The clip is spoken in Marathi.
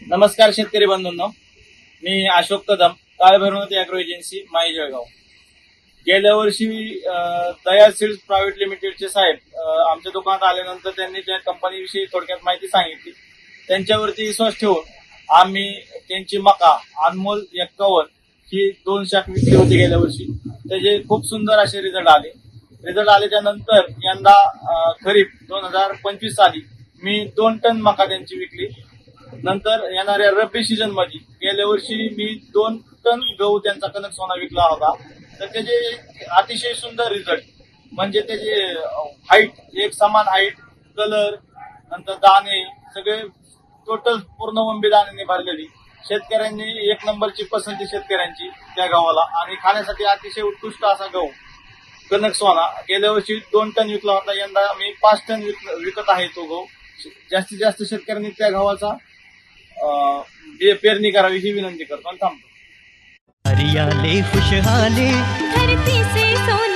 नमस्कार शेतकरी बंधूंनो, मी अशोक कदम, काळभैरवनाथ अॅग्रो एजन्सी, माई जळगाव. गेल्या वर्षी दया सीड्स प्रायव्हेट लिमिटेडचे साहेब आमच्या दुकानात आल्यानंतर त्यांनी त्या कंपनीविषयी थोडक्यात माहिती सांगितली. त्यांच्यावरती विश्वास ठेवून आम्ही त्यांची मका अनमोल 51 ही 2 शाख विकली होती गेल्या वर्षी. त्याचे खूप सुंदर असे रिझल्ट आले. रिझल्ट आल्याच्या नंतर यंदा खरीप 2025 साली मी 2 टन मका त्यांची विकली. नंतर येणाऱ्या रब्बी सीझन मध्ये गेल्या वर्षी मी 2 टन गहू त्यांचा कनक सोना विकला होता. तर त्याचे अतिशय सुंदर रिझल्ट, म्हणजे त्याचे हाईट एक समान हाईट, कलर, नंतर दाणे सगळे टोटल पूर्ण वंबी दाण्याने भरलेली. शेतकऱ्यांनी 1 नंबरची पसंती शेतकऱ्यांची त्या गव्हाला, आणि खाण्यासाठी अतिशय उत्कृष्ट असा गहू कनक सोना. गेल्या वर्षी 2 टन विकला होता, यंदा मी 5 टन विकत आहे तो गहू. जास्तीत जास्त शेतकऱ्यांनी त्या गव्हाचा पेरणी करावी ही विनंती करतो आणि थांबतो. हरियाले खुशहाली धरती से सोना